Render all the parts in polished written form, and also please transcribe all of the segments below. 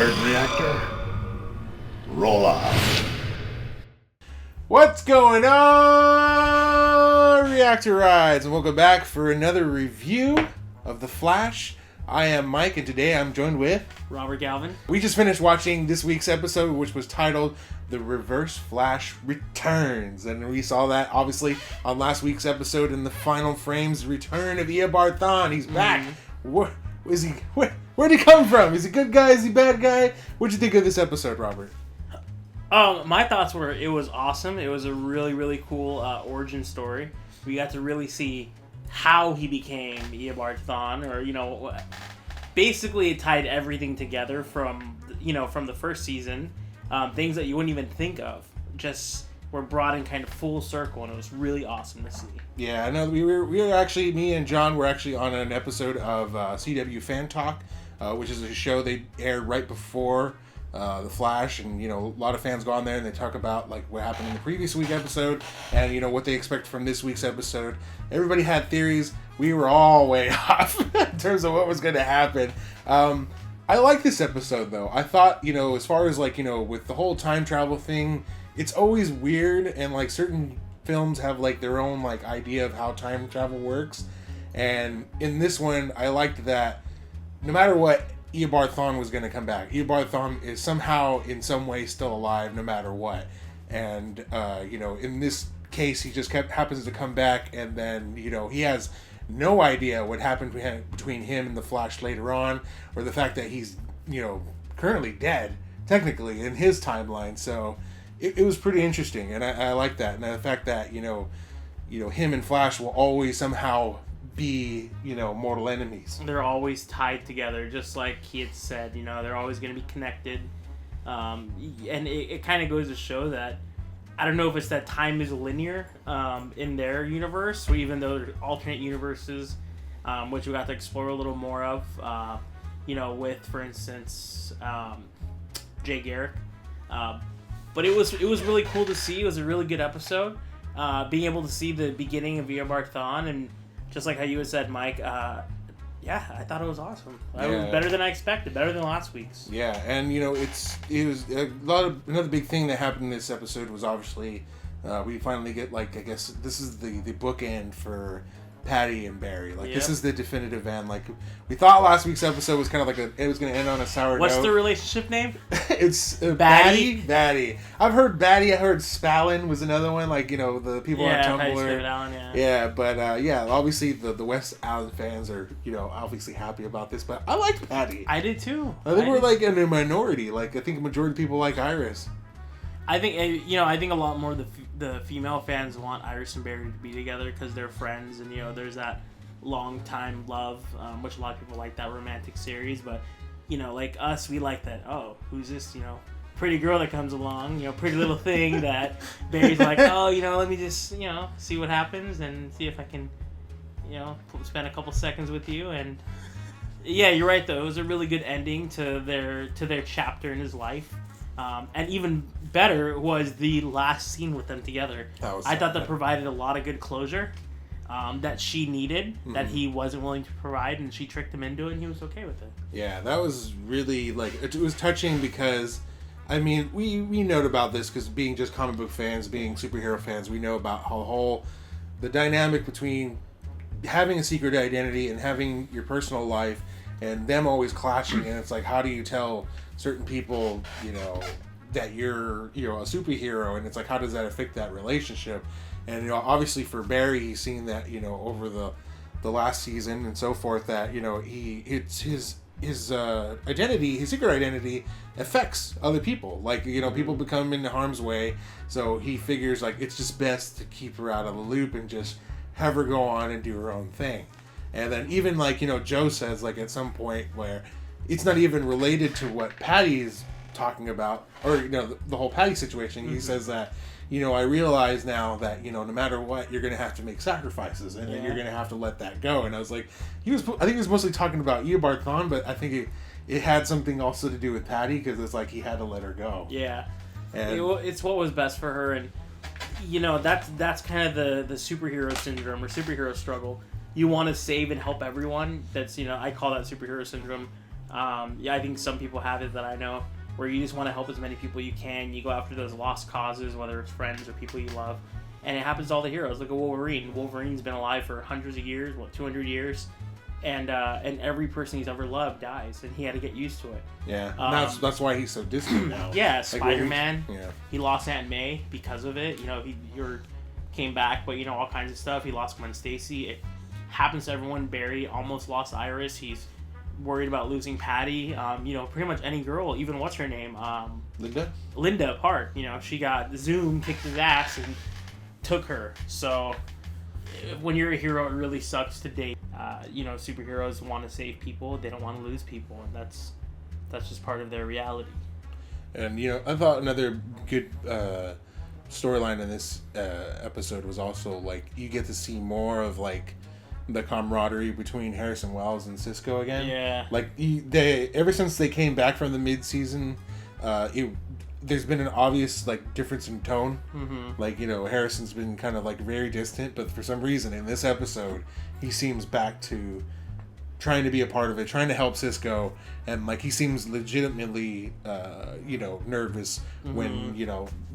Third reactor, roll off. What's going on, Reactor Rides? And welcome back for another review of The Flash. I am Mike, and today I'm joined with Robert Galvin. We just finished watching this week's episode, which was titled The Reverse Flash Returns. And we saw that, obviously, on last week's episode in the final frames, return of Eobard Thawne. He's back. Where'd he come from? Is he a good guy? Is he a bad guy? What'd you think of this episode, Robert? My thoughts were it was awesome. It was a really, really cool origin story. We got to really see how he became Eobard Thawne, or, basically it tied everything together from the first season. Things that you wouldn't even think of just were brought in kind of full circle, and it was really awesome to see. Yeah, I know we were actually, me and John were actually on an episode of CW Fan Talk, which is a show they aired right before The Flash, and a lot of fans go on there and they talk about like what happened in the previous week episode and what they expect from this week's episode. Everybody had theories. We were all way off in terms of what was going to happen. I like this episode though. I thought, as far as with the whole time travel thing, it's always weird, and like certain films have like their own like idea of how time travel works. And in this one, I liked that no matter what, Eobard Thawne was going to come back. Eobard Thawne is somehow, in some way, still alive no matter what. And, in this case, he just happens to come back, and then, he has no idea what happened between him and the Flash later on, or the fact that he's, currently dead, technically, in his timeline. So it was pretty interesting, and I like that. And the fact that, him and Flash will always somehow be, mortal enemies. They're always tied together, just like he had said. They're always going to be connected. And it kind of goes to show that, I don't know if it's that time is linear in their universe, or even though they're alternate universes, which we got to explore a little more of, with, for instance, Jay Garrick. But it was really cool to see. It was a really good episode. Being able to see the beginning of Eobard Thawne, and just like how you had said, Mike, I thought it was awesome. It was better than I expected, better than last week's. Yeah, and it was another big thing that happened in this episode was obviously we finally get I guess this is the bookend for Patty and Barry. This is the definitive end. We thought last week's episode was kind of it was going to end on a sour note. What's the relationship name? It's Batty. I've heard Batty. I heard Spallin was another one. The people on Tumblr. Yeah, but obviously the West Allen fans are obviously happy about this. But I like Patty. I did too. I think we're in a minority. I think a majority of people like Iris. I think I think a lot more of the female fans want Iris and Barry to be together because they're friends, and there's that long time love, which a lot of people like that romantic series. But like us, we like that. Oh, who's this? Pretty girl that comes along. Pretty little thing that Barry's like. Oh, let me just see what happens and see if I can spend a couple seconds with you. And yeah, you're right though. It was a really good ending to their chapter in his life. And even better was the last scene with them together. I thought that provided a lot of good closure that she needed, that he wasn't willing to provide, and she tricked him into it, and he was okay with it. Yeah, that was really, it was touching because, we note about this because being just comic book fans, being superhero fans, we know about how the dynamic between having a secret identity and having your personal life and them always clashing, and it's how do you tell certain people, that you're, a superhero, and it's how does that affect that relationship? And, obviously for Barry, he's seen that, over the last season and so forth, that, it's his identity, his secret identity affects other people. People become in harm's way, so he figures, it's just best to keep her out of the loop and just have her go on and do her own thing. And then even, Joe says, at some point where it's not even related to what Patty's talking about, or, the whole Patty situation. He says that, I realize now that, no matter what, you're going to have to make sacrifices, and then you're going to have to let that go. And I was like, I think he was mostly talking about Eobard Thawne, but I think it had something also to do with Patty, because it's he had to let her go. Yeah. And it's what was best for her, and, that's kind of the superhero syndrome, or superhero struggle. You want to save and help everyone. That's, I call that superhero syndrome. I think some people have it that I know, where you just want to help as many people you can. You go after those lost causes, whether it's friends or people you love. And it happens to all the heroes. Look at Wolverine. Wolverine's been alive for hundreds of years, 200 years. And every person he's ever loved dies, and he had to get used to it. Yeah, that's why he's so distant now. Yeah, Spider-Man. Yeah. He lost Aunt May because of it. He came back, but all kinds of stuff. He lost Gwen Stacy. It happens to everyone. Barry almost lost Iris. He's worried about losing Patty. Pretty much any girl, even what's her name? Linda Park. She got Zoom kicked his ass and took her. So when you're a hero, it really sucks to date. Superheroes want to save people. They don't want to lose people, and that's just part of their reality. And I thought another good storyline in this episode was also like you get to see more of like the camaraderie between Harrison Wells and Cisco again. Yeah. Like they ever since they came back from the mid-season, there's been an obvious like difference in tone. Mm-hmm. Like Harrison's been kind of like very distant, but for some reason in this episode he seems back to trying to be a part of it, trying to help Cisco, and like he seems legitimately nervous when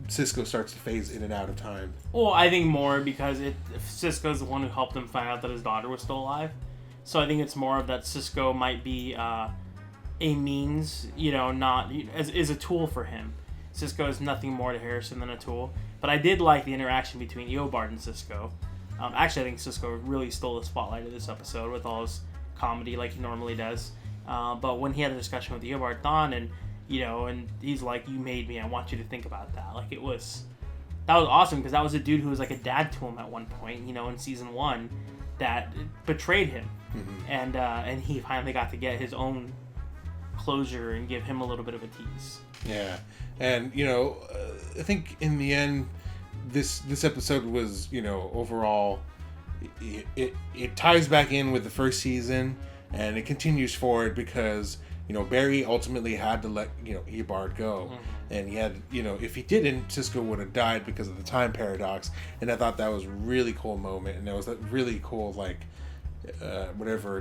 Cisco starts to phase in and out of time. Well, I think more because Cisco's the one who helped him find out that his daughter was still alive. So I think it's more of that Cisco might be a means, not is a tool for him. Cisco is nothing more to Harrison than a tool. But I did like the interaction between Eobard and Cisco. Actually, I think Cisco really stole the spotlight of this episode with all his comedy like he normally does. But when he had a discussion with Eobard Thawne and he's like, "You made me. I want you to think about that." Like that was awesome because that was a dude who was like a dad to him at one point, in season 1, that betrayed him, and he finally got to get his own closure and give him a little bit of a tease. Yeah, and I think in the end, this episode was overall, it ties back in with the first season, and it continues forward because Barry ultimately had to let Eobard go, and he had if he didn't, Cisco would have died because of the time paradox, and I thought that was a really cool moment, and it was that really cool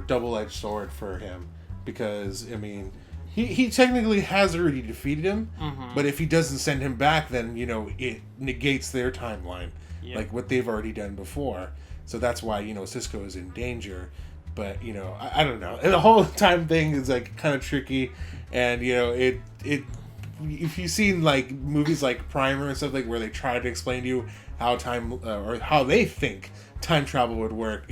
double-edged sword for him because I mean. He technically has already defeated him, but if he doesn't send him back, then, it negates their timeline, like what they've already done before. So that's why, Cisco is in danger. But, I don't know. And the whole time thing is, like, kind of tricky. And, if you've seen, like, movies like Primer and stuff, like, where they try to explain to you how time, or how they think time travel would work,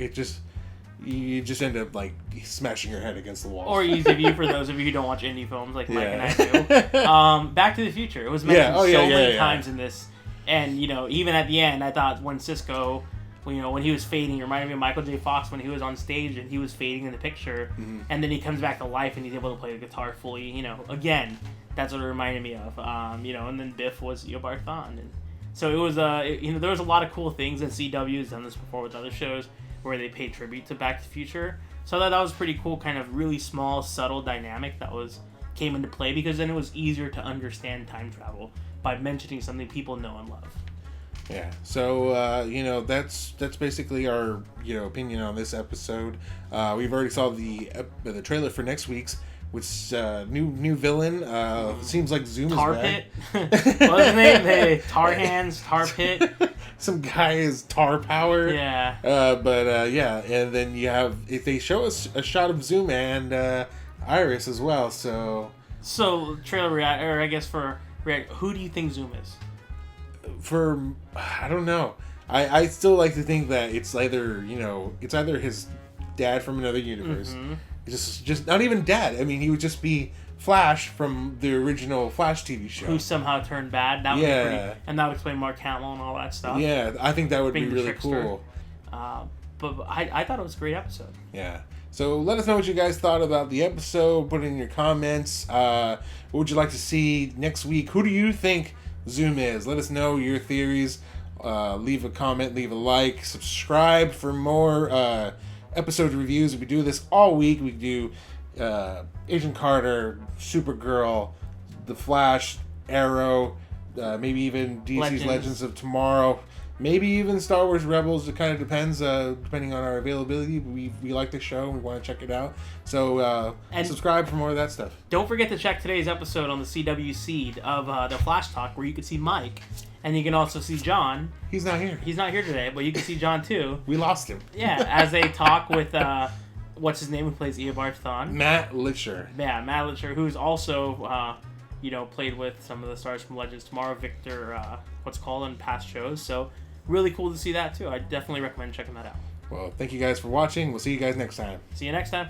you just end up like smashing your head against the wall. Or easy view for those of you who don't watch indie films like Mike and I do. Back to the Future. It was mentioned many times in this, and even at the end, I thought when Cisco, when he was fading, it reminded me of Michael J. Fox when he was on stage and he was fading in the picture, and then he comes back to life and he's able to play the guitar fully. Again, that's what it reminded me of. And then Biff was Eobard Thawne, and so it was. There was a lot of cool things, and CW has done this before with other shows, where they pay tribute to Back to the Future. So I thought that was pretty cool, kind of really small, subtle dynamic that came into play, because then it was easier to understand time travel by mentioning something people know and love. Yeah. So that's basically our opinion on this episode. We've already saw the trailer for next week's, which new villain. Seems like Zoom Tar is back. Pit. What was his name? Tar Hands, Tar Pit. Some guy is Tar Power. Yeah. And then you have, if they show us a shot of Zoom and Iris as well. So trailer react, or I guess for react, who do you think Zoom is? I don't know. I still like to think that it's either his dad from another universe. Just not even dad. I mean, he would just be Flash from the original Flash TV show, who somehow turned bad. That would be pretty, and that would explain Mark Hamill and all that stuff. Yeah, I think that would be really cool. But I thought it was a great episode. Yeah. So let us know what you guys thought about the episode. Put it in your comments. What would you like to see next week? Who do you think Zoom is? Let us know your theories. Leave a comment, leave a like, subscribe for more episode reviews. We do this all week. We do Agent Carter, Supergirl, The Flash, Arrow, maybe even DC's Legends of Tomorrow. Maybe even Star Wars Rebels. It kind of depends, depending on our availability. We like the show and we want to check it out. So And- subscribe for more of that stuff. Don't forget to check today's episode on the CW Seed of the Flash Talk, where you can see Mike, and you can also see John. He's not here. He's not here today, but you can see John too. We lost him. Yeah, as they talk with what's his name who plays Eobard Thawne. Matt Litcher. Yeah, Matt Litcher, who's also played with some of the stars from Legends Tomorrow, Victor, what's called in past shows. So really cool to see that too. I definitely recommend checking that out. Well, thank you guys for watching. We'll see you guys next time. See you next time.